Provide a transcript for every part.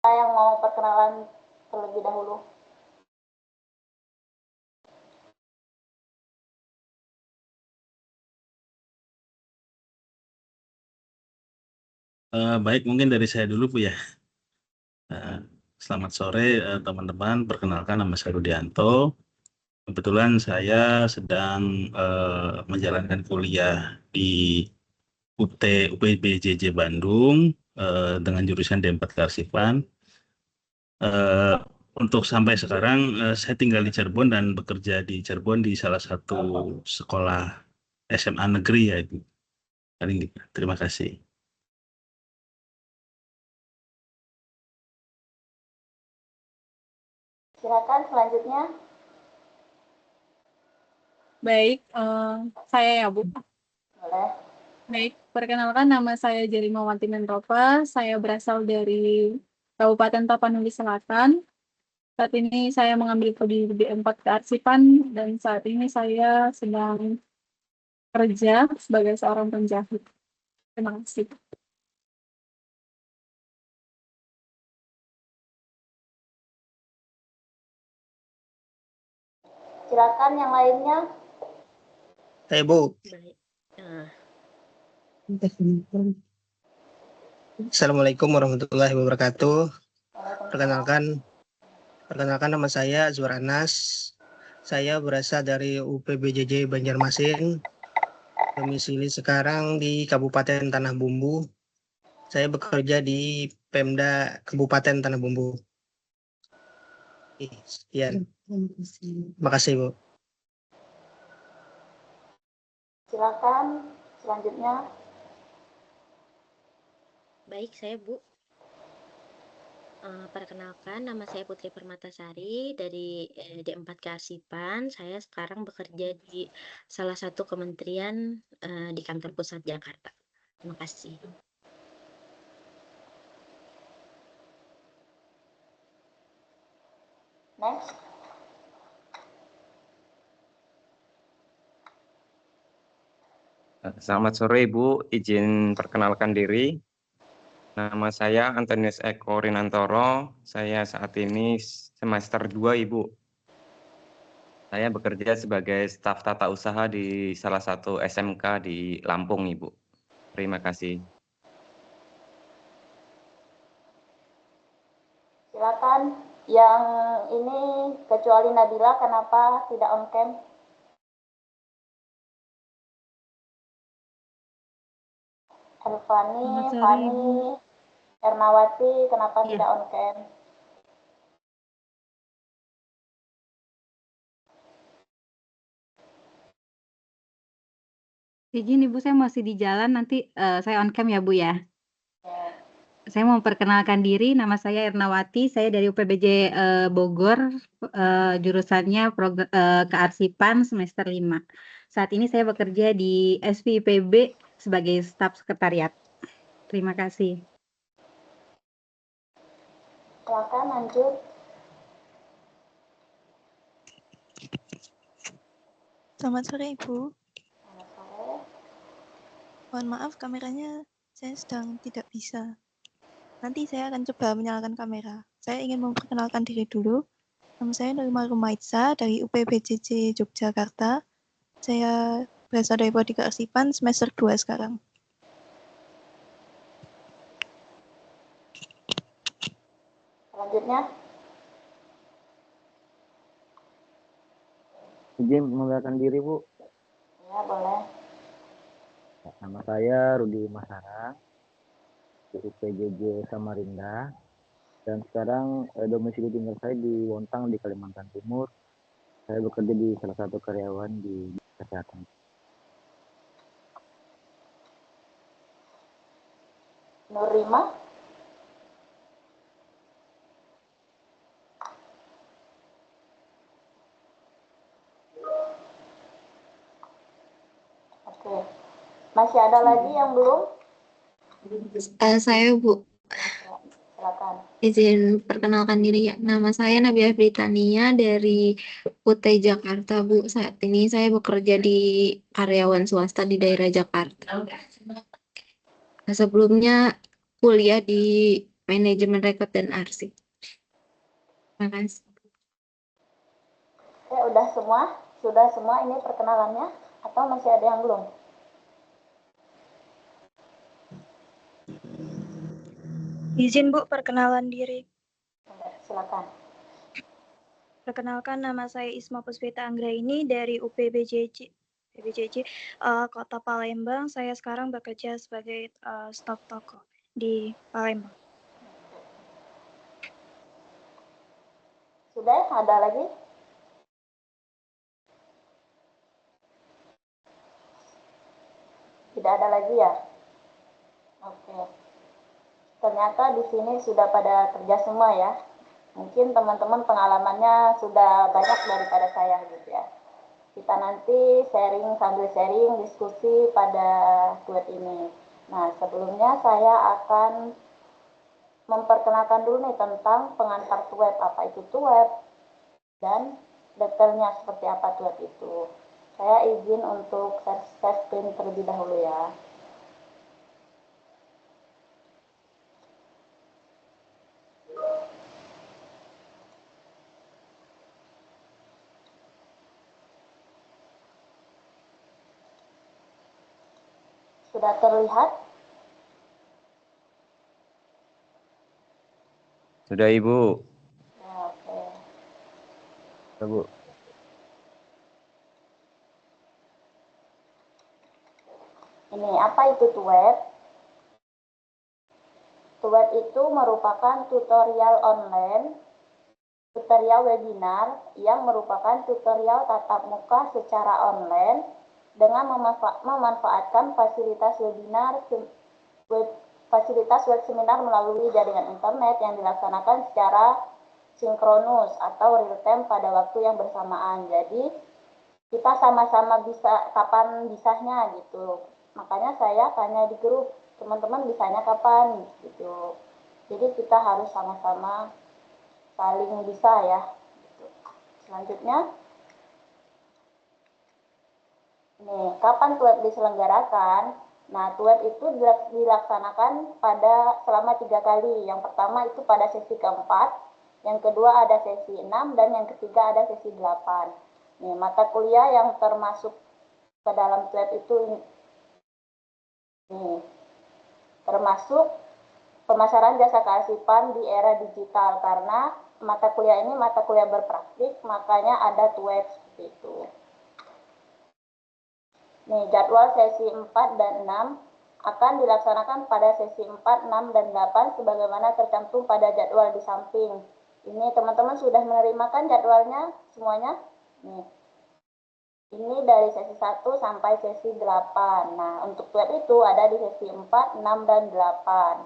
yang mau perkenalan terlebih dahulu? Baik, mungkin dari saya dulu Bu ya. Selamat sore teman-teman, perkenalkan nama saya Rudianto. Kebetulan saya sedang menjalankan kuliah di UPBJJ Bandung dengan jurusan D4 Kearsipan. Untuk sampai sekarang saya tinggal di Cirebon dan bekerja di Cirebon di salah satu sekolah SMA negeri ya Ibu. Terima kasih. Silakan selanjutnya. Baik, saya ya Bu. Boleh. Baik, perkenalkan nama saya Jelimawati Menropa. Saya berasal dari Kabupaten Tapanuli Selatan. Saat ini saya mengambil prodi D4 Kearsipan dan saat ini saya sedang kerja sebagai seorang penjahit. Terima kasih. Silakan yang lainnya. Hai Bu. Baik. Assalamualaikum warahmatullahi wabarakatuh. Perkenalkan nama saya Azwar Anas. Saya berasal dari UPBJJ Banjarmasin. Domisili sekarang di Kabupaten Tanah Bumbu. Saya bekerja di Pemda Kabupaten Tanah Bumbu. Sekian. Terima kasih Bu. Silakan selanjutnya. Baik, saya Bu. Perkenalkan, nama saya Putri Permatasari dari D4 Kearsipan. Saya sekarang bekerja di salah satu kementerian di kantor pusat Jakarta. Terima kasih. Next. Selamat sore Ibu, izin perkenalkan diri. Nama saya Antonius Eko Rinantoro, saya saat ini semester 2 Ibu. Saya bekerja sebagai staf tata usaha di salah satu SMK di Lampung Ibu. Terima kasih. Silakan yang ini kecuali Nabila, kenapa tidak on cam? Elvani, Fani, Ernawati, kenapa tidak on cam? Izin Ibu, saya masih di jalan, nanti saya on cam ya Bu ya. Saya mau perkenalkan diri, nama saya Ernawati, saya dari UPBJ Bogor, jurusannya Kearsipan semester 5. Saat ini saya bekerja di SVIPB sebagai staf sekretariat. Terima kasih. Silakan lanjut. Selamat sore Ibu. Selamat sore. Mohon maaf kameranya saya sedang tidak bisa. Nanti saya akan coba menyalakan kamera. Saya ingin memperkenalkan diri dulu. Nama saya Nurma Rumaitsa dari UPBJJ Yogyakarta. Saya berasal dari Prodi Kearsipan semester 2 sekarang. Selanjutnya. Izin memperkenalkan diri Bu. Ya, boleh. Nama saya Rudi Masara, di UPJJ Samarinda, dan sekarang domisili tinggal saya di Wontang di Kalimantan Timur. Saya bekerja di salah satu karyawan di kesehatan. Nurima. Oke. Masih ada lagi yang belum? Saya Bu, Silakan. izin perkenalkan diri ya. Nama saya Nabila Britania dari UT Jakarta Bu. Saat ini saya bekerja di karyawan swasta di daerah Jakarta. Sebelumnya kuliah di manajemen rekod dan arsip. Terima kasih. Oke, udah semua? Sudah semua ini perkenalannya? Atau masih ada yang belum? Izin Bu, perkenalan diri. Silakan. Perkenalkan, nama saya Isma Puspita Anggraini dari UPBJJ Kota Palembang. Saya sekarang bekerja sebagai staf toko di Palembang. Sudah? Ada lagi? Tidak ada lagi ya? Oke. Ternyata di sini sudah pada kerja semua ya. Mungkin teman-teman pengalamannya sudah banyak daripada saya gitu ya. Kita nanti sambil sharing diskusi pada tweet ini. Nah, sebelumnya saya akan memperkenalkan dulu nih tentang pengantar tweet, apa itu tweet dan detailnya seperti apa tweet itu. Saya izin untuk share screen terlebih dahulu ya. Sudah terlihat? Sudah Ibu. Ya, oke. Ya, Bu. Ini apa itu tweet? Tweet itu merupakan tutorial online, tutorial webinar yang merupakan tutorial tatap muka secara online dengan memanfaatkan fasilitas web seminar melalui jaringan internet yang dilaksanakan secara sinkronus atau real time pada waktu yang bersamaan. Jadi kita sama-sama bisa kapan bisanya gitu. Makanya saya tanya di grup, teman-teman bisanya kapan gitu. Jadi kita harus sama-sama saling bisa ya. Gitu. Selanjutnya, nih kapan tweet diselenggarakan? Nah, tweet itu dilaksanakan selama 3 kali. Yang pertama itu pada sesi keempat, yang kedua ada sesi 6, dan yang ketiga ada sesi 8. Nih, mata kuliah yang termasuk ke dalam tweet itu nih, termasuk pemasaran jasa kearsipan di era digital, karena mata kuliah ini mata kuliah berpraktik, makanya ada tweet seperti itu. Nih, jadwal sesi 4 dan 6 akan dilaksanakan pada sesi 4, 6, dan 8 sebagaimana tercantum pada jadwal di samping. Ini teman-teman sudah menerima kan jadwalnya semuanya? Nih. Ini dari sesi 1 sampai sesi 8. Nah, untuk tweet itu ada di sesi 4, 6, dan 8.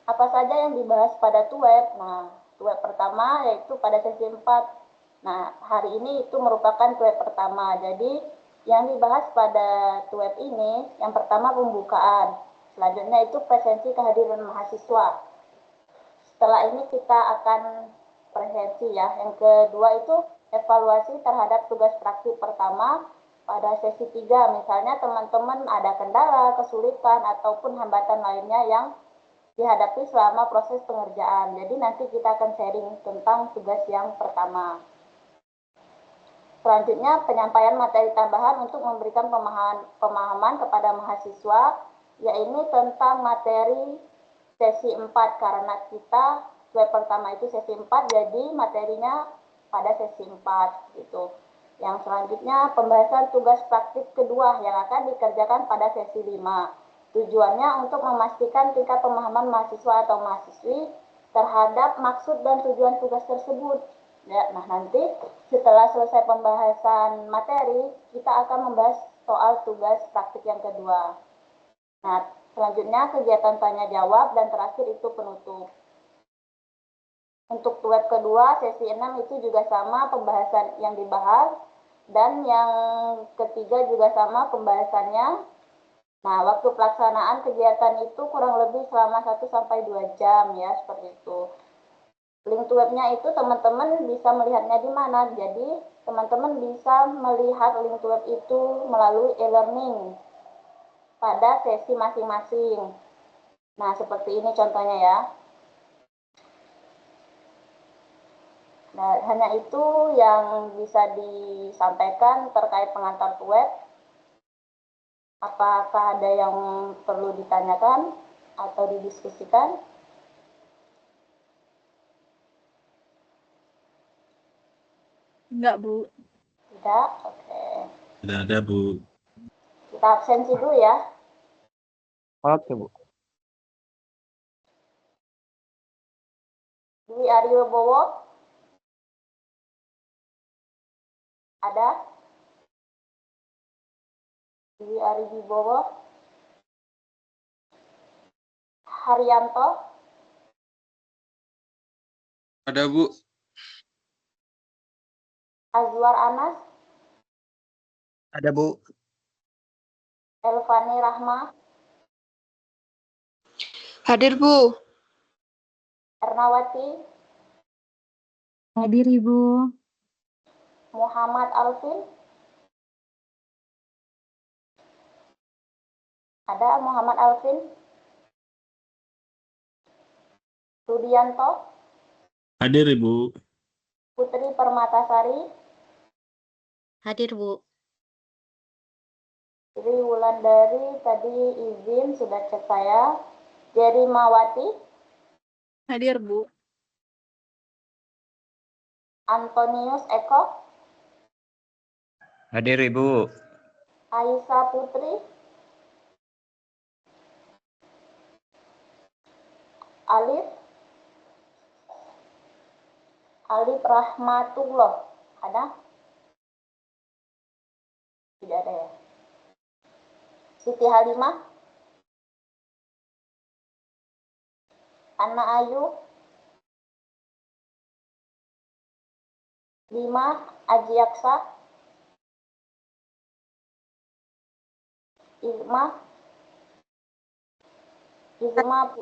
Apa saja yang dibahas pada tweet? Nah, tweet pertama yaitu pada sesi 4. Nah, hari ini itu merupakan tweet pertama. Jadi, yang dibahas pada tweet ini, yang pertama pembukaan. Selanjutnya itu presensi kehadiran mahasiswa. Setelah ini kita akan presensi ya. Yang kedua itu evaluasi terhadap tugas praktik pertama pada sesi 3. Misalnya teman-teman ada kendala, kesulitan, ataupun hambatan lainnya yang dihadapi selama proses pengerjaan. Jadi nanti kita akan sharing tentang tugas yang pertama. Selanjutnya penyampaian materi tambahan untuk memberikan pemahaman kepada mahasiswa, yaitu tentang materi sesi 4, karena kita web pertama itu sesi 4, jadi materinya pada sesi 4 gitu. Yang selanjutnya pembahasan tugas praktik kedua yang akan dikerjakan pada sesi 5. Tujuannya untuk memastikan tingkat pemahaman mahasiswa atau mahasiswi terhadap maksud dan tujuan tugas tersebut. Ya, nah nanti setelah selesai pembahasan materi, kita akan membahas soal tugas praktik yang kedua. Nah, selanjutnya kegiatan tanya jawab, dan terakhir itu penutup. Untuk web kedua, sesi 6 itu juga sama pembahasan yang dibahas, dan yang ketiga juga sama pembahasannya. Nah, waktu pelaksanaan kegiatan itu kurang lebih selama 1-2 jam ya, seperti itu. Link to webnya itu teman-teman bisa melihatnya di mana. Jadi, teman-teman bisa melihat link to web itu melalui e-learning pada sesi masing-masing. Nah, seperti ini contohnya ya. Nah, hanya itu yang bisa disampaikan terkait pengantar web. Apakah ada yang perlu ditanyakan atau didiskusikan? Enggak, Bu. Tidak? Oke. Tidak ada, Bu. Kita absensi dulu ya. Oke, Bu. Dwi Aryo Bowo? Ada? Dwi Aryo Bowo? Haryanto? Ada, Bu. Azwar Anas? Ada, Bu. Elvani Rahma? Hadir, Bu. Ernawati? Hadir, Ibu. Muhammad Alvin? Ada Muhammad Alvin? Rudianto? Hadir, Ibu. Putri Permatasari? Hadir, Bu. Jadi Wulandari tadi izin sudah cek saya. Jerry Mawati? Hadir, Bu. Antonius Eko? Hadir, Ibu. Aisyah Putri? Alif? Alif Rahmatullah? Ada? Tidak ada ya. Siti Halimah? Anna Ayu? Lima Ajiaksa? Izma? Izma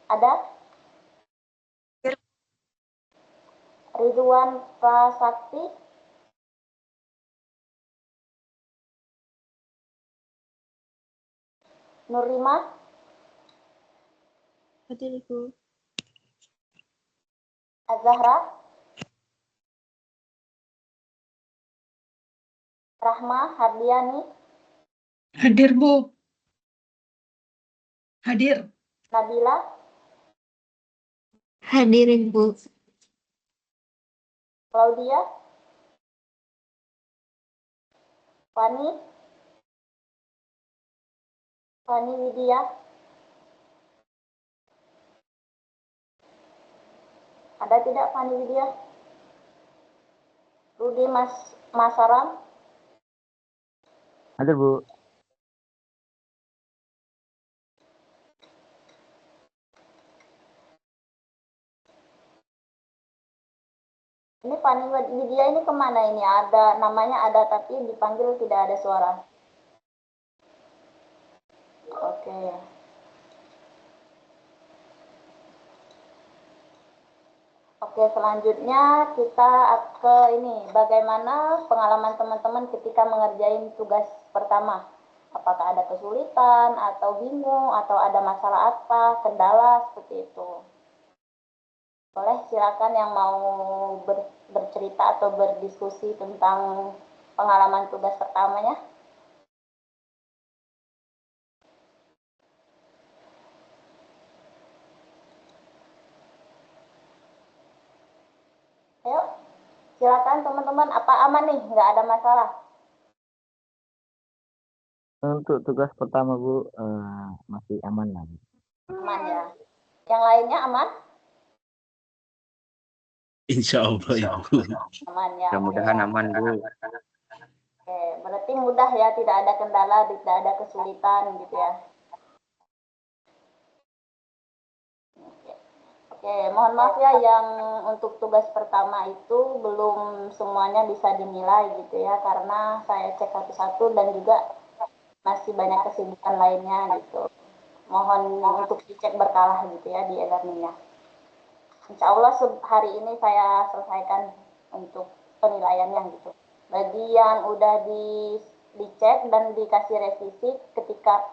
ada? Ridwan Prasakti? Nurima? Hadir, Ibu. Azahra? Rahma Hardiani? Hadir, Bu. Hadir. Nabila? Hadir, Ibu. Claudia? Fani? Fani Widya? Ada tidak Fani Widya? Rudi Masaram? Hadir, Bu. Ini Fani Widya ini kemana ini? Ada namanya ada tapi dipanggil tidak ada suara. Oke. Oke, selanjutnya kita ke ini. Bagaimana pengalaman teman-teman ketika mengerjain tugas pertama? Apakah ada kesulitan atau bingung atau ada masalah apa, kendala seperti itu? Boleh silakan yang mau bercerita atau berdiskusi tentang pengalaman tugas pertamanya. Ayo, silakan teman-teman. Apa aman nih? Nggak ada masalah? Untuk tugas pertama, Bu, masih aman lah. Aman ya. Yang lainnya aman? Insya Allah, Ibu. Aman ya. Mudah-mudahan aman, Bu. Oke, berarti mudah ya, tidak ada kendala, tidak ada kesulitan gitu ya. Oke, mohon maaf ya yang untuk tugas pertama itu belum semuanya bisa dinilai gitu ya, karena saya cek satu-satu dan juga masih banyak kesibukan lainnya gitu. Mohon untuk dicek berkala gitu ya di e-learning-nya. Insya Allah hari ini saya selesaikan untuk penilaiannya gitu. Bagi yang udah dicek dan dikasih revisi ketika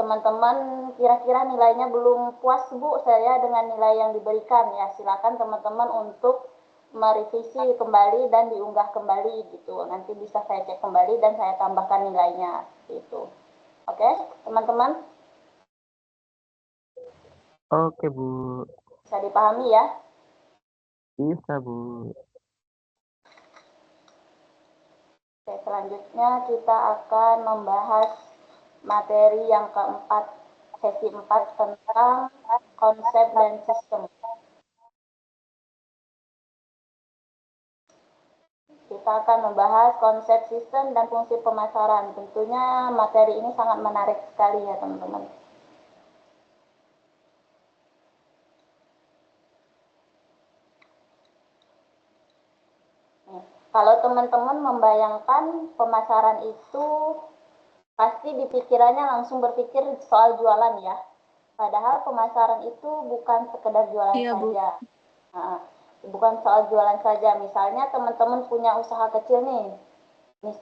teman-teman kira-kira nilainya belum puas Bu saya dengan nilai yang diberikan ya, silakan teman-teman untuk merevisi kembali dan diunggah kembali gitu. Nanti bisa saya cek kembali dan saya tambahkan nilainya gitu. Oke, teman-teman? Oke, Bu. Bisa dipahami ya? Bisa, Bu. Oke, selanjutnya kita akan membahas materi yang keempat, sesi 4 tentang konsep dan sistem. Kita akan membahas konsep sistem dan fungsi pemasaran. Tentunya materi ini sangat menarik sekali ya teman-teman. Kalau teman-teman membayangkan pemasaran itu pasti di pikirannya langsung berpikir soal jualan ya. Padahal pemasaran itu bukan sekedar jualan saja. Nah, bukan soal jualan saja. Misalnya teman-teman punya usaha kecil nih.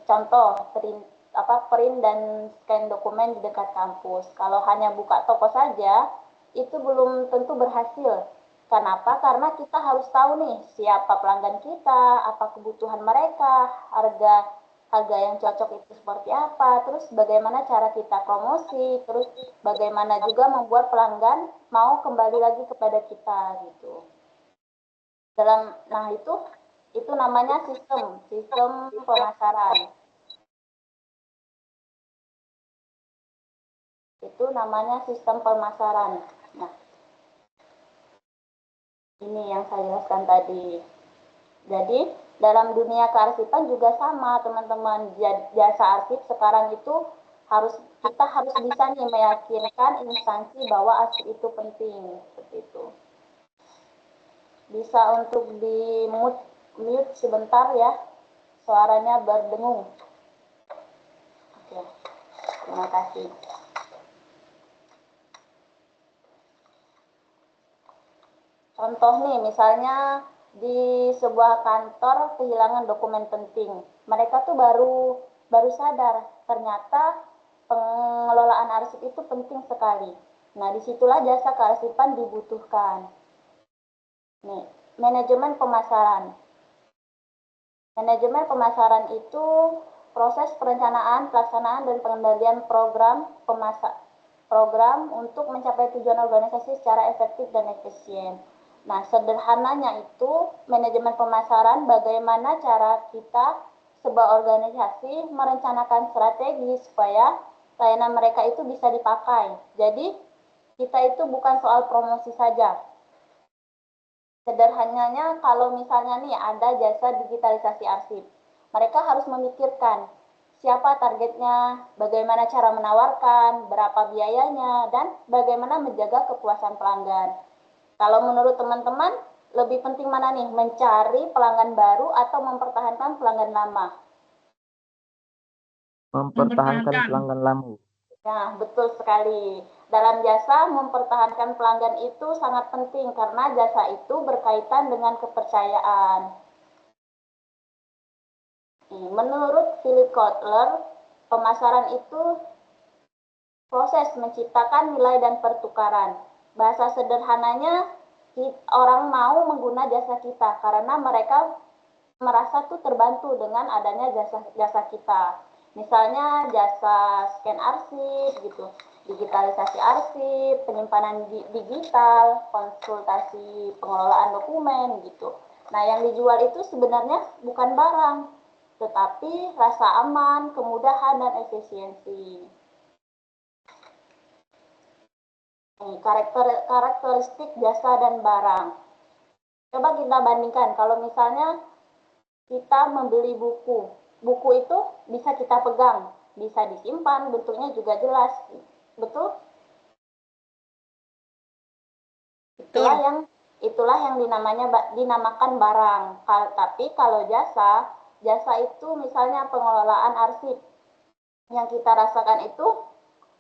Contoh print dan scan dokumen di dekat kampus. Kalau hanya buka toko saja, itu belum tentu berhasil. Kenapa? Karena kita harus tahu nih siapa pelanggan kita, apa kebutuhan mereka, harga yang cocok itu seperti apa, terus bagaimana cara kita promosi, terus bagaimana juga membuat pelanggan mau kembali lagi kepada kita gitu. Nah itu namanya sistem pemasaran. Itu namanya sistem pemasaran. Nah, ini yang saya jelaskan tadi. Jadi, dalam dunia kearsipan juga sama, teman-teman. Jasa arsip sekarang itu kita harus bisa nih meyakinkan instansi bahwa arsip itu penting, seperti itu. Bisa untuk di mute sebentar ya, suaranya berdengung. Oke, terima kasih. Contoh nih, misalnya di sebuah kantor kehilangan dokumen penting. Mereka tuh baru sadar, ternyata pengelolaan arsip itu penting sekali. Nah, disitulah jasa kearsipan dibutuhkan. Nih, manajemen pemasaran. Manajemen pemasaran itu proses perencanaan, pelaksanaan, dan pengendalian program untuk mencapai tujuan organisasi secara efektif dan efisien. Nah, sederhananya itu manajemen pemasaran bagaimana cara kita sebuah organisasi merencanakan strategi supaya layanan mereka itu bisa dipakai. Jadi, kita itu bukan soal promosi saja. Sederhananya kalau misalnya nih ada jasa digitalisasi arsip, mereka harus memikirkan siapa targetnya, bagaimana cara menawarkan, berapa biayanya, dan bagaimana menjaga kepuasan pelanggan. Kalau menurut teman-teman, lebih penting mana nih? Mencari pelanggan baru atau mempertahankan pelanggan lama? Mempertahankan pelanggan lama. Nah, betul sekali. Dalam jasa, mempertahankan pelanggan itu sangat penting karena jasa itu berkaitan dengan kepercayaan. Menurut Philip Kotler, pemasaran itu proses menciptakan nilai dan pertukaran. Bahasa sederhananya, orang mau mengguna jasa kita karena mereka merasa tuh terbantu dengan adanya jasa kita. Misalnya jasa scan arsip gitu, digitalisasi arsip, penyimpanan digital, konsultasi pengelolaan dokumen gitu. Nah, yang dijual itu sebenarnya bukan barang, tetapi rasa aman, kemudahan, dan efisiensi. Karakteristik jasa dan barang. Coba kita bandingkan, kalau misalnya kita membeli buku. Buku itu bisa kita pegang, bisa disimpan, bentuknya juga jelas. Betul? Itulah yang dinamakan barang. Tapi kalau jasa itu misalnya pengelolaan arsip. Yang kita rasakan itu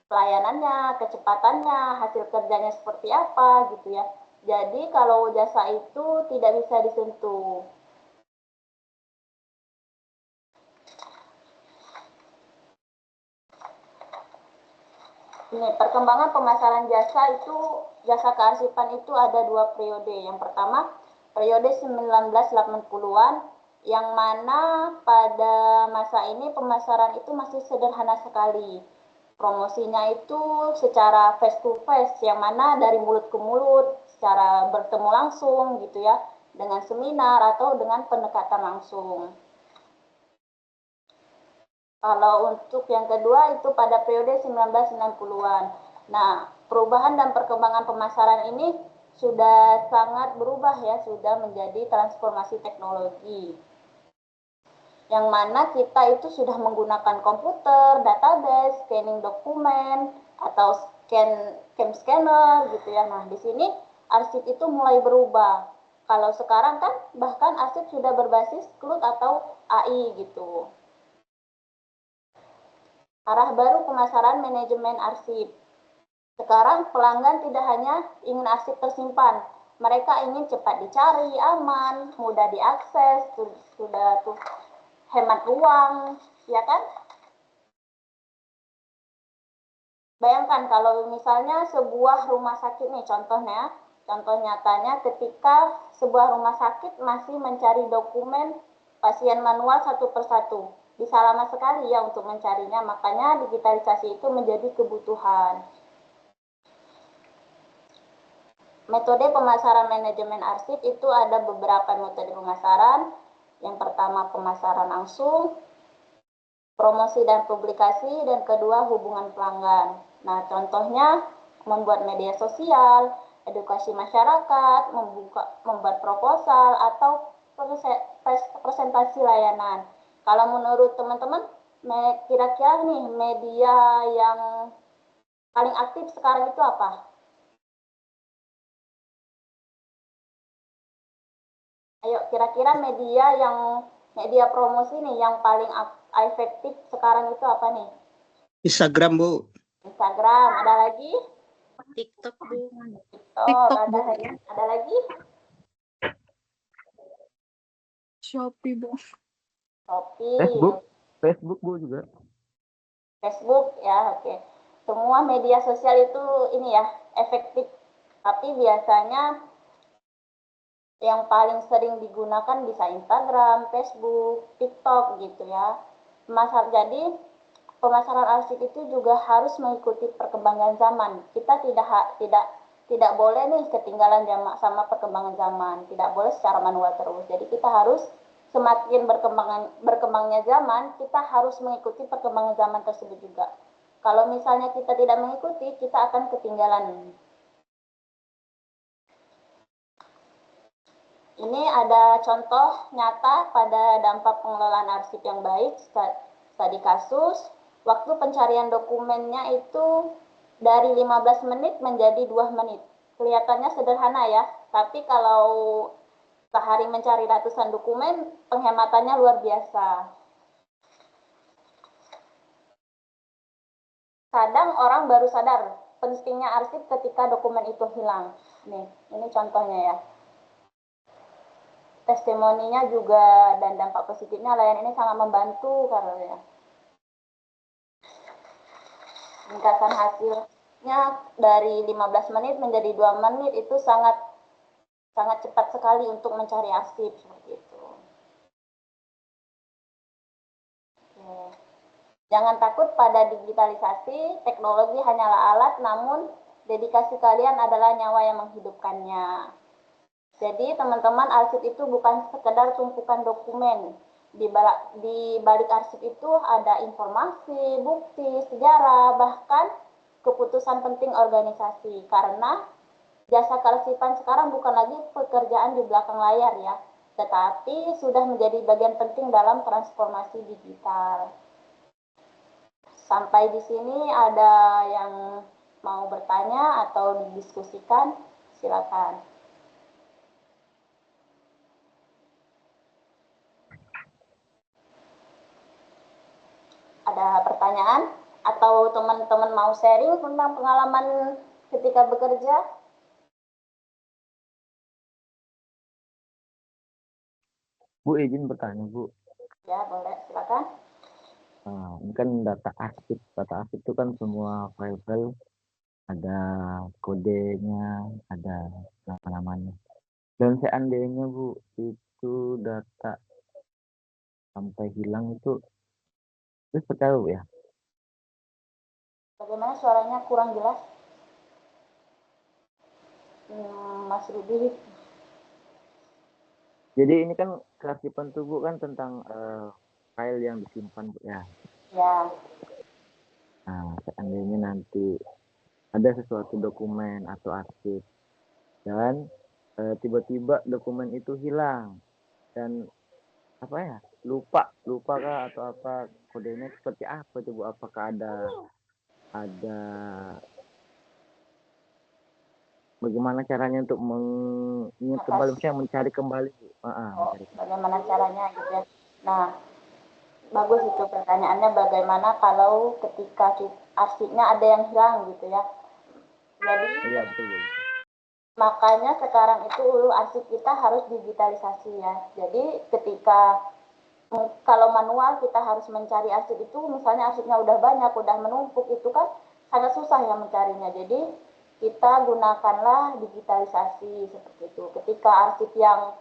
pelayanannya, kecepatannya, hasil kerjanya seperti apa gitu ya. Jadi kalau jasa itu tidak bisa disentuh. Ini perkembangan pemasaran jasa itu, jasa kearsipan itu ada 2 periode. Yang pertama, periode 1980-an, yang mana pada masa ini pemasaran itu masih sederhana sekali. Promosinya itu secara face to face, yang mana dari mulut ke mulut, secara bertemu langsung gitu ya, dengan seminar atau dengan pendekatan langsung. Kalau untuk yang kedua itu pada periode 1990-an. Nah, perubahan dan perkembangan pemasaran ini sudah sangat berubah ya, sudah menjadi transformasi teknologi. Yang mana kita itu sudah menggunakan komputer, database, scanning dokumen, atau scanner gitu ya. Nah, di sini arsip itu mulai berubah. Kalau sekarang kan bahkan arsip sudah berbasis cloud atau AI gitu. Arah baru pemasaran manajemen arsip. Sekarang pelanggan tidak hanya ingin arsip tersimpan, mereka ingin cepat dicari, aman, mudah diakses, sudah tuh hemat uang, ya kan? Bayangkan kalau misalnya sebuah rumah sakit nih, contoh nyatanya ketika sebuah rumah sakit masih mencari dokumen pasien manual satu persatu, bisa lama sekali ya untuk mencarinya, makanya digitalisasi itu menjadi kebutuhan. Metode pemasaran manajemen arsip itu ada beberapa metode pemasaran. Yang pertama pemasaran langsung, promosi dan publikasi, dan kedua hubungan pelanggan. Nah, contohnya membuat media sosial, edukasi masyarakat, membuat proposal, atau presentasi layanan. Kalau menurut teman-teman, kira-kira nih media yang paling aktif sekarang itu apa? Ayo, kira-kira media promosi nih yang paling efektif sekarang itu apa nih? Instagram, Bu. Instagram, ada lagi? TikTok, Bu. TikTok, ada lagi? Shopee, Bu. Shopee. Facebook Bu juga. Facebook ya, oke. Semua media sosial itu ini ya, efektif. Tapi biasanya yang paling sering digunakan bisa Instagram, Facebook, TikTok gitu ya. Jadi pemasaran arsip itu juga harus mengikuti perkembangan zaman. Kita tidak boleh nih ketinggalan sama perkembangan zaman. Tidak boleh secara manual terus. Jadi kita harus semakin berkembangnya zaman, kita harus mengikuti perkembangan zaman tersebut juga. Kalau misalnya kita tidak mengikuti, kita akan ketinggalan. Ini ada contoh nyata pada dampak pengelolaan arsip yang baik. Studi kasus, waktu pencarian dokumennya itu dari 15 menit menjadi 2 menit. Kelihatannya sederhana ya, tapi kalau sehari mencari ratusan dokumen, penghematannya luar biasa. Kadang orang baru sadar pentingnya arsip ketika dokumen itu hilang. Nih, ini contohnya ya. Testimoninya juga dan dampak positifnya layanan ini sangat membantu karena peningkatan hasilnya dari 15 menit menjadi 2 menit itu sangat cepat sekali untuk mencari arsip seperti itu. Oke. Jangan takut pada digitalisasi, teknologi hanyalah alat, namun dedikasi kalian adalah nyawa yang menghidupkannya. Jadi teman-teman, arsip itu bukan sekedar tumpukan dokumen. Di balik arsip itu ada informasi, bukti, sejarah, bahkan keputusan penting organisasi. Karena jasa kearsipan sekarang bukan lagi pekerjaan di belakang layar ya, tetapi sudah menjadi bagian penting dalam transformasi digital. Sampai di sini ada yang mau bertanya atau didiskusikan? Silakan. Ada pertanyaan? Atau teman-teman mau sharing tentang pengalaman ketika bekerja? Bu, izin bertanya, Bu. Ya, boleh. Silakan. Ini kan data arsip. Data arsip itu kan semua file-file, ada kodenya, ada namanya. Dan seandainya Bu, itu data sampai hilang itu percaya Bu ya? Bagaimana suaranya kurang jelas? Mas Rudi. Jadi ini kan kearsipan tuh Bu kan tentang file yang disimpan Bu ya. Ya. Nah, seandainya nanti ada sesuatu dokumen atau arsip dan tiba-tiba dokumen itu hilang dan apa ya, lupa kah atau apa, kodenya seperti apa tuh Bu? Apakah ada bagaimana caranya untuk mengingat kembali, misalnya mencari kembali Bu? Bagaimana caranya gitu ya. Nah, bagus itu pertanyaannya, bagaimana kalau ketika arsipnya ada yang hilang gitu ya. Jadi iya, betul. makanya sekarang itu arsip kita harus digitalisasi ya. Jadi ketika kalau manual kita harus mencari arsip itu, misalnya arsipnya udah banyak, udah menumpuk, itu kan sangat susah ya mencarinya. Jadi kita gunakanlah digitalisasi seperti itu. Ketika arsip yang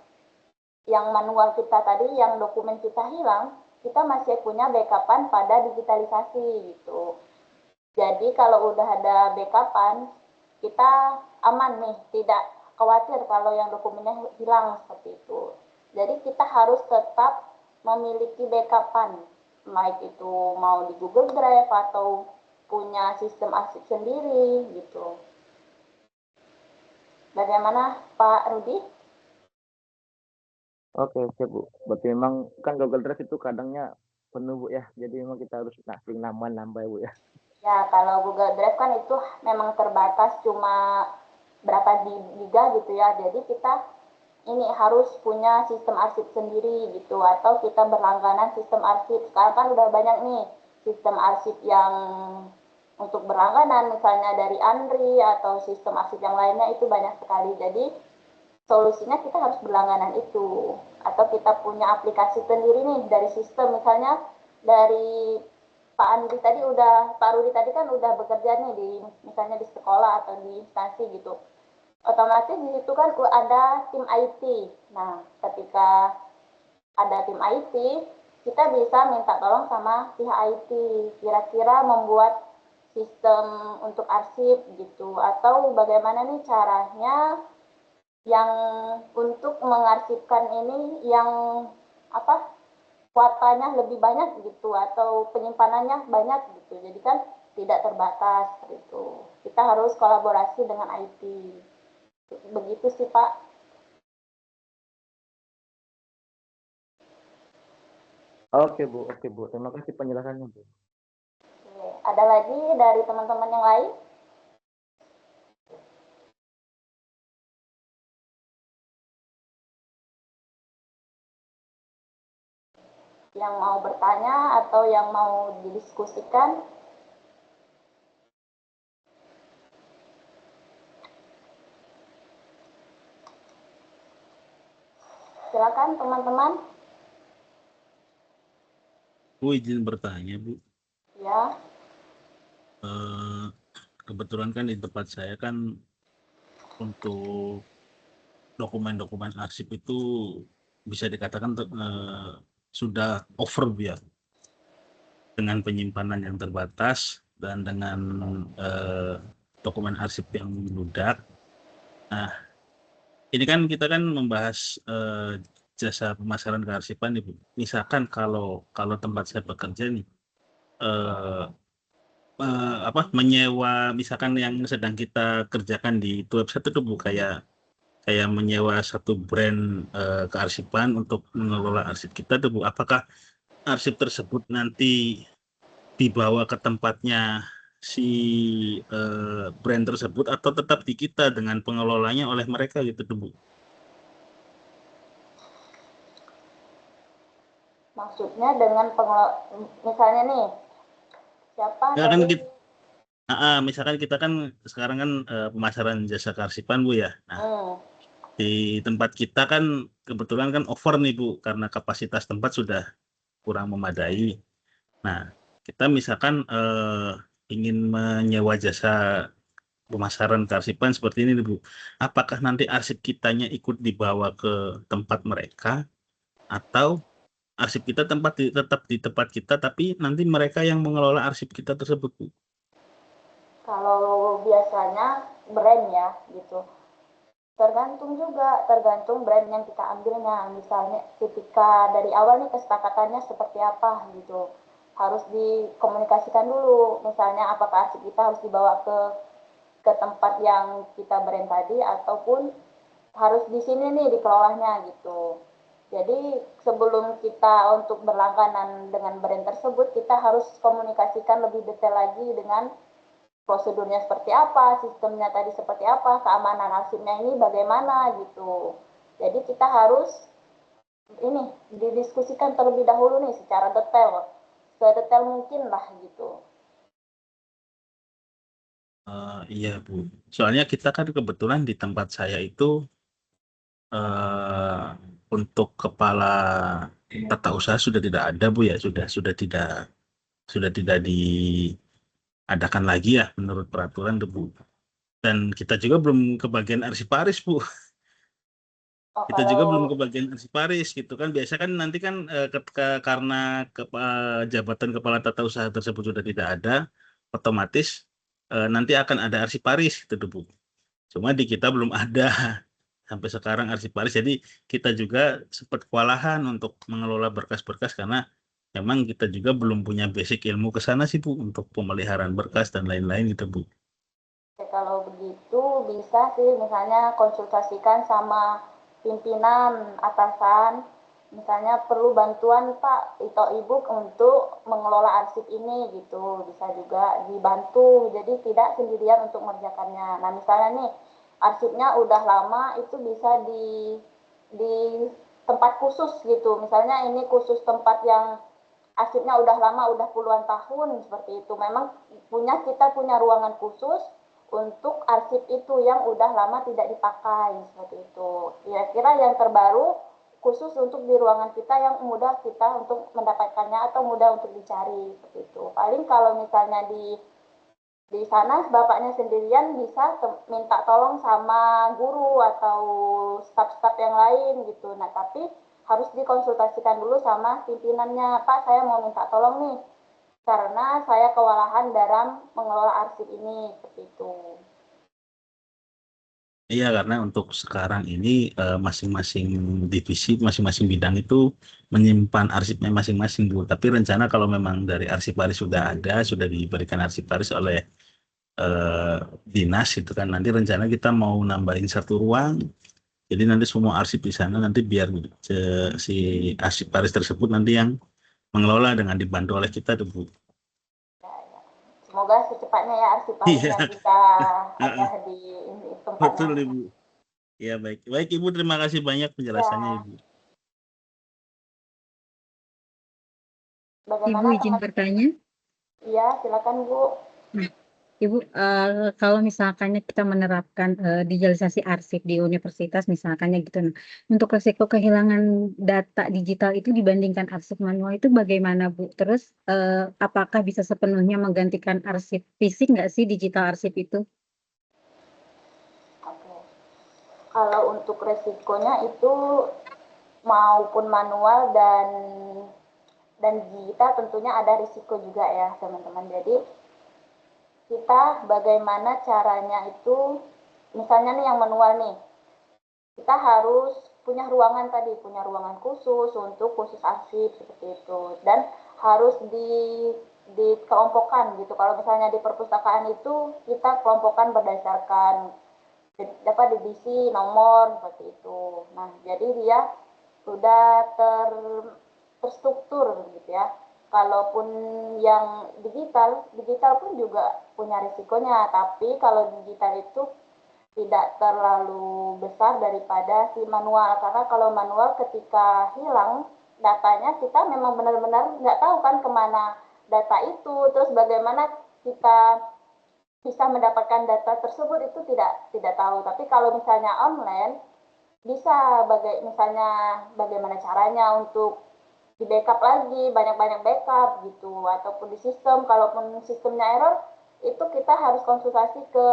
manual kita tadi, yang dokumen kita hilang, kita masih punya backupan pada digitalisasi gitu. Jadi kalau udah ada backupan, kita aman nih, tidak khawatir kalau yang dokumennya hilang seperti itu. Jadi kita harus tetap memiliki backupan, baik itu mau di Google Drive atau punya sistem arsip sendiri gitu. Bagaimana Pak Rudi? Oke Bu. Berarti memang kan Google Drive itu kadangnya penuh Bu ya. Jadi memang kita harus sering nambah Bu ya. Ya, kalau Google Drive kan itu memang terbatas cuma berapa giga gitu ya. Jadi kita ini harus punya sistem arsip sendiri gitu, atau kita berlangganan sistem arsip. Sekarang kan udah banyak nih sistem arsip yang untuk berlangganan, misalnya dari Andri atau sistem arsip yang lainnya, itu banyak sekali. Jadi solusinya kita harus berlangganan itu, atau kita punya aplikasi sendiri nih dari sistem, misalnya dari Pak Rudi tadi kan udah bekerja nih di misalnya di sekolah atau di instansi gitu. Otomatis di situ kan ada tim IT. Nah, ketika ada tim IT, kita bisa minta tolong sama pihak IT. Kira-kira membuat sistem untuk arsip gitu, atau bagaimana nih caranya yang untuk mengarsipkan ini yang kuotanya lebih banyak gitu, atau penyimpanannya banyak gitu. Jadi kan tidak terbatas seperti itu. Kita harus kolaborasi dengan IT. Begitu sih Pak. Oke Bu. Terima kasih penjelasannya Bu. Oke. Ada lagi dari teman-teman yang lain? Yang mau bertanya atau yang mau didiskusikan? Silakan teman-teman. Bu, izin bertanya Bu. Ya. Kebetulan kan di tempat saya kan untuk dokumen-dokumen arsip itu bisa dikatakan sudah over ya, dengan penyimpanan yang terbatas dan dengan dokumen arsip yang membludak. Nah, ini kan kita kan membahas jasa pemasaran kearsipan, Ibu. Misalkan kalau tempat saya bekerja nih, menyewa, misalkan yang sedang kita kerjakan di website itu Bu, kayak menyewa satu brand kearsipan untuk mengelola arsip kita tuh Bu. Apakah arsip tersebut nanti dibawa ke tempatnya si brand tersebut, atau tetap di kita dengan pengelolanya oleh mereka gitu tuh Bu? Maksudnya dengan misalnya nih, siapa Ya kan dari... misalkan kita kan sekarang kan pemasaran jasa kearsipan Bu ya. Nah, di tempat kita kan kebetulan kan over nih Bu, karena kapasitas tempat sudah kurang memadai. Nah, kita misalkan ingin menyewa jasa pemasaran kearsipan seperti ini, Bu. Apakah nanti arsip kitanya ikut dibawa ke tempat mereka atau arsip kita tetap di tempat kita, tapi nanti mereka yang mengelola arsip kita tersebut, Bu? Kalau biasanya brand ya gitu. Tergantung brand yang kita ambilnya. Misalnya ketika dari awal nih kesepakatannya seperti apa gitu. Harus dikomunikasikan dulu. Misalnya apakah arsip kita harus dibawa ke tempat yang kita brand tadi ataupun harus di sini nih dikelolanya gitu. Jadi sebelum kita untuk berlangganan dengan brand tersebut, kita harus komunikasikan lebih detail lagi dengan prosedurnya seperti apa, sistemnya tadi seperti apa, keamanan arsipnya ini bagaimana gitu. Jadi kita harus ini didiskusikan terlebih dahulu nih secara detail, sedetail mungkin lah gitu. Iya, Bu. Soalnya kita kan kebetulan di tempat saya itu untuk kepala tata usaha sudah tidak ada, Bu, ya. Sudah tidak diadakan lagi ya menurut peraturan, Bu. Dan kita juga belum kebagian arsiparis, Bu. Kita juga belum kebagian arsiparis gitu kan. Biasa kan nanti kan karena jabatan kepala tata usaha tersebut sudah tidak ada, otomatis nanti akan ada arsiparis gitu, Bu. Cuma di kita belum ada sampai sekarang arsiparis. Jadi kita juga sempat kewalahan untuk mengelola berkas-berkas karena memang kita juga belum punya basic ilmu ke sana sih, Bu, untuk pemeliharaan berkas dan lain-lain gitu, Bu. Kalau begitu bisa sih misalnya konsultasikan sama pimpinan atasan, misalnya perlu bantuan Pak atau Ibu untuk mengelola arsip ini gitu, bisa juga dibantu, jadi tidak sendirian untuk mengerjakannya. Nah misalnya nih arsipnya udah lama, itu bisa di tempat khusus gitu, misalnya ini khusus tempat yang arsipnya udah lama, udah puluhan tahun seperti itu. Memang kita punya ruangan khusus untuk arsip itu yang udah lama tidak dipakai seperti itu. Kira-kira yang terbaru khusus untuk di ruangan kita yang mudah kita untuk mendapatkannya atau mudah untuk dicari seperti itu. Paling kalau misalnya di sana bapaknya sendirian bisa minta tolong sama guru atau staf-staf yang lain gitu. Nah, tapi harus dikonsultasikan dulu sama pimpinannya. Pak, saya mau minta tolong nih karena saya kewalahan dalam mengelola arsip ini seperti itu. Iya, karena untuk sekarang ini masing-masing divisi, masing-masing bidang itu menyimpan arsipnya masing-masing, Bu. Tapi rencana kalau memang dari arsiparis sudah ada, sudah diberikan arsiparis oleh dinas itu kan, nanti rencana kita mau nambahin satu ruang. Jadi nanti semua arsip di sana nanti biar si arsiparis tersebut nanti yang mengelola dengan dibantu oleh kita tuh, Bu. Semoga secepatnya ya arsiparisnya Iya. bisa ada di tempatnya. Betul, Ibu. Ya, baik. Baik, Ibu, terima kasih banyak penjelasannya, Ibu. Ibu izin bertanya? Iya, silakan Bu. Ibu, kalau misalkannya kita menerapkan digitalisasi arsip di universitas misalkannya gitu, nah, untuk resiko kehilangan data digital itu dibandingkan arsip manual itu bagaimana, Bu? Terus apakah bisa sepenuhnya menggantikan arsip fisik nggak sih digital arsip itu? Oke. Kalau untuk resikonya itu maupun manual dan digital tentunya ada risiko juga ya teman-teman. Jadi kita bagaimana caranya itu, misalnya nih yang manual nih, kita harus punya ruangan tadi, punya ruangan khusus untuk khusus arsip seperti itu, dan harus dikelompokkan gitu. Kalau misalnya di perpustakaan itu kita kelompokkan berdasarkan dapat divisi nomor seperti itu. Nah, jadi dia sudah terstruktur gitu ya. Kalaupun yang digital pun juga punya risikonya, tapi kalau digital itu tidak terlalu besar daripada si manual, karena kalau manual ketika hilang datanya kita memang benar-benar nggak tahu kan kemana data itu, terus bagaimana kita bisa mendapatkan data tersebut itu tidak tahu. Tapi kalau misalnya online bisa misalnya bagaimana caranya untuk di backup lagi, banyak-banyak backup gitu, ataupun di sistem, kalaupun sistemnya error, itu kita harus konsultasi ke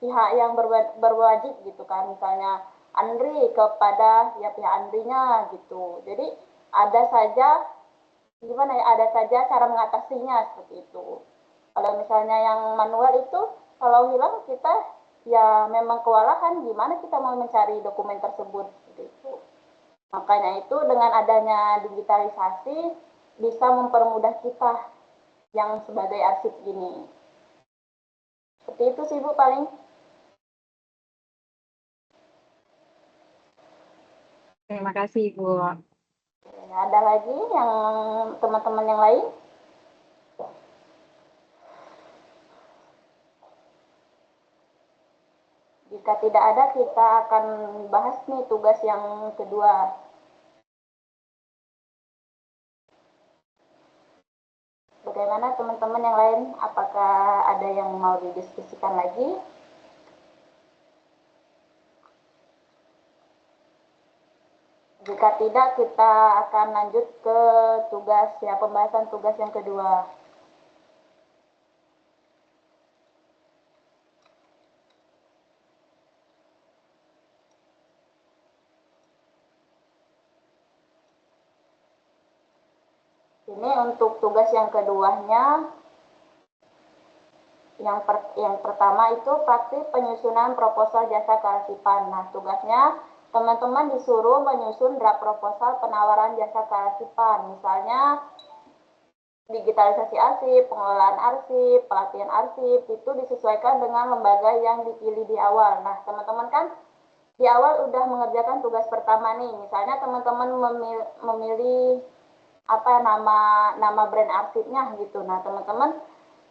pihak yang berwajib gitu kan, misalnya Andri kepada ya pihak Andrinya gitu. Jadi ada saja gimana ya, ada saja cara mengatasinya seperti itu. Kalau misalnya yang manual itu kalau hilang kita ya memang kewalahan, gimana kita mau mencari dokumen tersebut seperti itu. Makanya itu dengan adanya digitalisasi bisa mempermudah kita yang sebagai arsip gini. Seperti itu sih Bu paling. Terima kasih, Bu. Ada lagi yang teman-teman yang lain? Jika tidak ada, kita akan bahas nih tugas yang kedua. Bagaimana teman-teman yang lain? Apakah ada yang mau didiskusikan lagi? Jika tidak, kita akan lanjut ke tugas ya, pembahasan tugas yang kedua. Ini untuk tugas yang keduanya, yang pertama itu praktik penyusunan proposal jasa kearsipan. Nah, tugasnya teman-teman disuruh menyusun draft proposal penawaran jasa kearsipan. Misalnya digitalisasi arsip, pengelolaan arsip, pelatihan arsip, itu disesuaikan dengan lembaga yang dipilih di awal. Nah, teman-teman kan di awal udah mengerjakan tugas pertama nih. Misalnya teman-teman memilih apa nama brand arsipnya gitu. Nah, teman-teman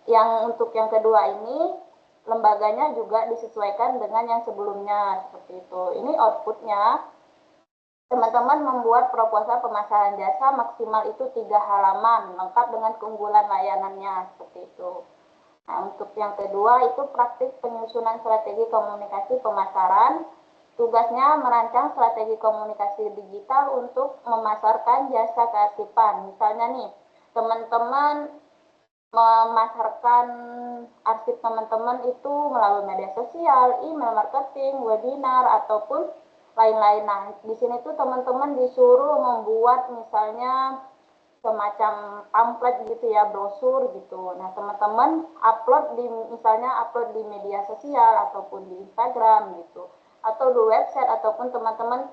yang untuk yang kedua ini lembaganya juga disesuaikan dengan yang sebelumnya seperti itu. Ini outputnya teman-teman membuat proposal pemasaran jasa maksimal itu 3 halaman lengkap dengan keunggulan layanannya seperti itu. Nah, untuk yang kedua itu praktik penyusunan strategi komunikasi pemasaran. Tugasnya merancang strategi komunikasi digital untuk memasarkan jasa kearsipan. Misalnya nih, teman-teman memasarkan arsip teman-teman itu melalui media sosial, email marketing, webinar, ataupun lain-lain. Nah, di sini tuh teman-teman disuruh membuat misalnya semacam pamflet gitu ya, brosur gitu. Nah, teman-teman misalnya upload di media sosial ataupun di Instagram gitu, atau di website, ataupun teman-teman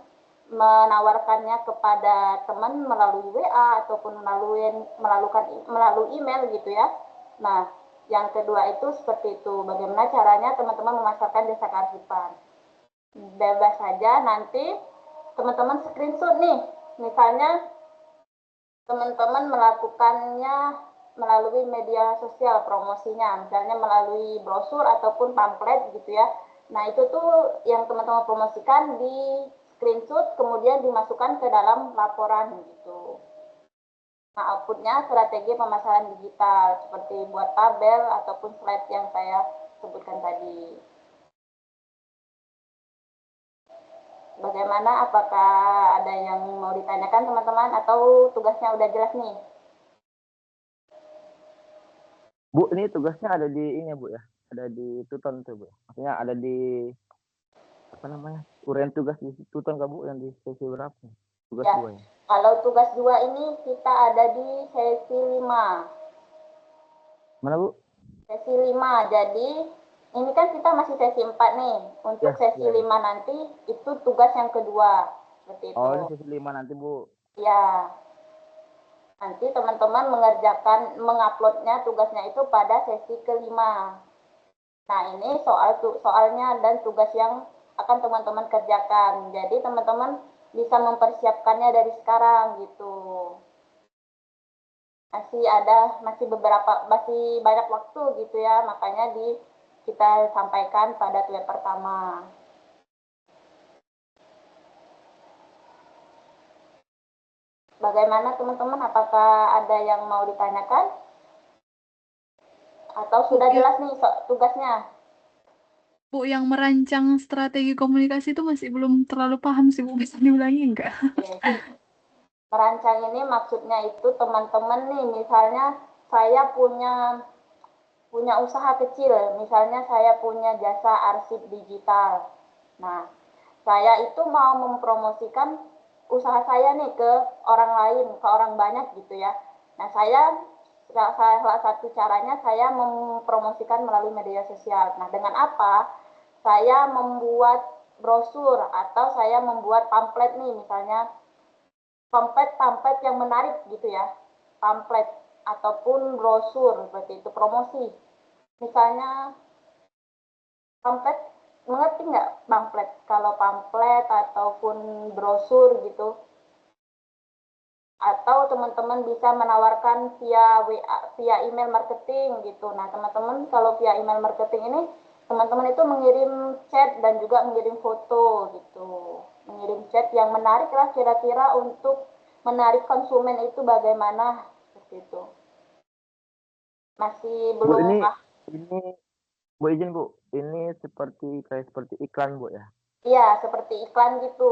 menawarkannya kepada teman melalui WA ataupun melalui email gitu ya. Nah, yang kedua itu seperti itu. Bagaimana caranya teman-teman memasarkan jasa kearsipan. Bebas saja, nanti teman-teman screenshot nih. Misalnya teman-teman melakukannya melalui media sosial promosinya, misalnya melalui brosur ataupun pamflet gitu ya. Nah, itu tuh yang teman-teman promosikan di screenshot kemudian dimasukkan ke dalam laporan gitu. Nah, outputnya strategi pemasaran digital seperti buat tabel ataupun slide yang saya sebutkan tadi. Bagaimana, apakah ada yang mau ditanyakan teman-teman atau tugasnya udah jelas nih? Bu, ini tugasnya ada di ini Bu ya, ada di tuton tuh Bu. Maksudnya ada di apa namanya, uraian tugas di tuton nggak Bu, yang di sesi berapa? Tugas Ya, 2 ya. kalau tugas 2 ini kita ada di sesi 5. Mana Bu? Sesi 5, jadi ini kan kita masih sesi 4 nih. Untuk sesi 5 nanti itu tugas yang kedua. Seperti itu. Oh, ini sesi 5 nanti Bu. Ya. Nanti teman-teman menguploadnya tugasnya itu pada sesi kelima. Nah, ini soalnya dan tugas yang akan teman-teman kerjakan. Jadi teman-teman bisa mempersiapkannya dari sekarang gitu. Masih banyak waktu gitu ya, makanya kita sampaikan pada tugas pertama. Bagaimana teman-teman? Apakah ada yang mau ditanyakan? Atau sudah jelas nih tugasnya? Bu, yang merancang strategi komunikasi itu masih belum terlalu paham sih, Bu. Bisa diulangi enggak? Merancang ini maksudnya itu teman-teman nih, misalnya saya punya usaha kecil, misalnya saya punya jasa arsip digital. Nah, saya itu mau mempromosikan usaha saya nih ke orang lain, ke orang banyak gitu ya. Nah, salah satu caranya saya mempromosikan melalui media sosial. Nah, dengan apa? Saya membuat brosur atau saya membuat pamflet nih, misalnya pamflet yang menarik gitu ya, pamflet ataupun brosur seperti itu, promosi. Misalnya pamflet, mengerti nggak pamflet? Kalau pamflet ataupun brosur gitu, atau teman-teman bisa menawarkan via WA, via email marketing gitu. Nah, teman-teman kalau via email marketing ini, teman-teman itu mengirim chat dan juga mengirim foto gitu. Mengirim chat yang menarik lah kira-kira untuk menarik konsumen itu bagaimana seperti itu. Masih Bu, belum ini Bu izin Bu, ini seperti iklan Bu ya? Iya, seperti iklan gitu.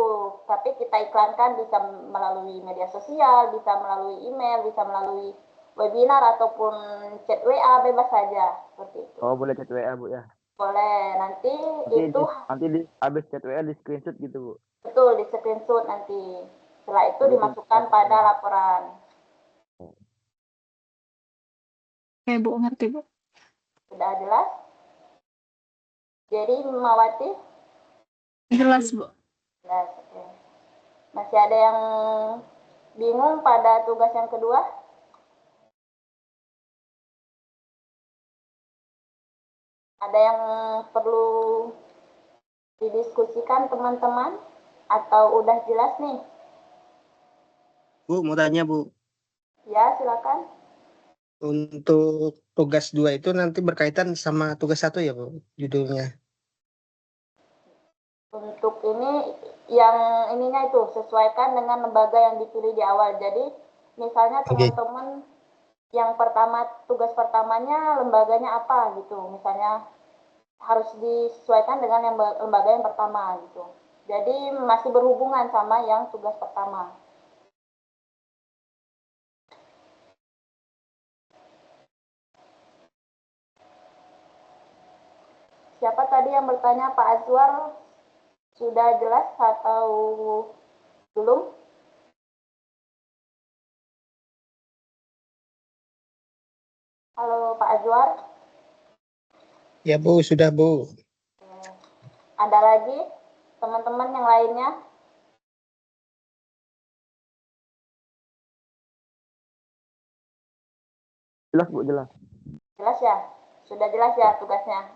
Tapi kita iklankan bisa melalui media sosial, bisa melalui email, bisa melalui webinar ataupun chat WA, bebas saja seperti itu. Oh boleh chat WA Bu ya? Boleh, nanti itu Nanti habis chat WA di screenshot gitu Bu? betul di screenshot nanti. Setelah itu Jadi dimasukkan pada laporan. Oke, Bu, ngerti, Bu. Sudah jelas? Jadi Mawati? Jelas, Bu. Jelas, oke. Masih ada yang bingung pada tugas yang kedua? Ada yang perlu didiskusikan teman-teman? Atau udah jelas nih? Bu, mau tanya Bu, Ya, silakan. untuk tugas 2 itu nanti berkaitan sama tugas 1 ya Bu, judulnya? Untuk ini, yang ininya itu sesuaikan dengan lembaga yang dipilih di awal. Jadi, misalnya teman-teman yang pertama, tugas pertamanya lembaganya apa gitu. Misalnya harus disesuaikan dengan lembaga yang pertama gitu. Jadi masih berhubungan sama yang tugas pertama. Siapa tadi yang bertanya, Pak Azwar? Sudah jelas atau belum? Halo Pak Azwar. Ya Bu, sudah Bu. Ada lagi teman-teman yang lainnya? Jelas Bu, jelas. Jelas ya? Sudah jelas ya tugasnya?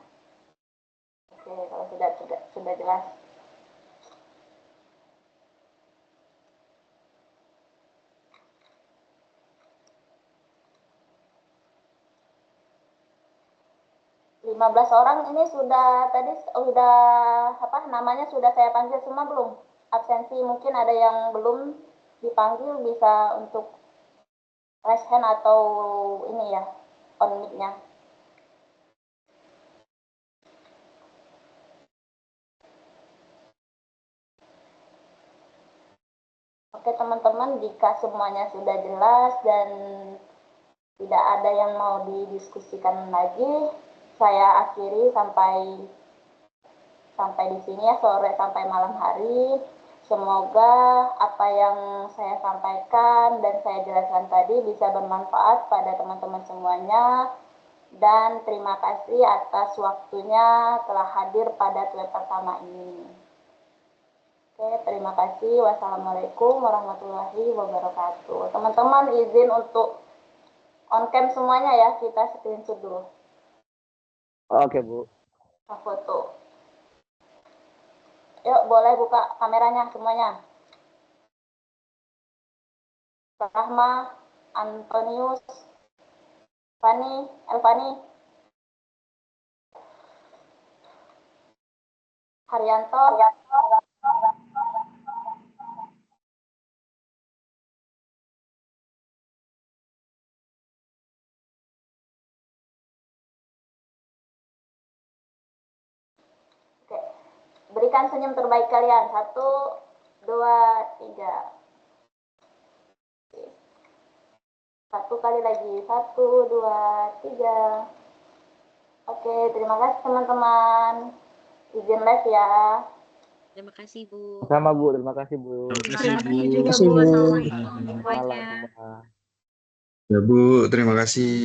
Oke, kalau sudah jelas. Lima 15 orang ini sudah namanya sudah saya panggil semua belum? Absensi mungkin ada yang belum dipanggil, bisa untuk raise hand atau ini ya, on mic-nya. Oke teman-teman, jika semuanya sudah jelas dan tidak ada yang mau didiskusikan lagi, saya akhiri sampai di sini ya, sore sampai malam hari. Semoga apa yang saya sampaikan dan saya jelaskan tadi bisa bermanfaat pada teman-teman semuanya. Dan terima kasih atas waktunya telah hadir pada web pertama ini. Oke, terima kasih. Wassalamualaikum warahmatullahi wabarakatuh. Teman-teman izin untuk on cam semuanya ya, kita screenshot dulu. Oke Bu. Foto. Yuk, boleh buka kameranya semuanya. Rahma, Antonius, Elvani, Haryanto, Oke. Berikan senyum terbaik kalian. 1, 2, 3. Satu kali lagi. 1, 2, 3. Oke, terima kasih teman-teman. Izin live ya. Terima kasih, Bu. Sama Bu, terima kasih Bu. Terima Terima kasih, kasih Bu. juga, Kasih, Bu. Bu. Assalamualaikum Malam semuanya. semua. Ya Bu, terima kasih.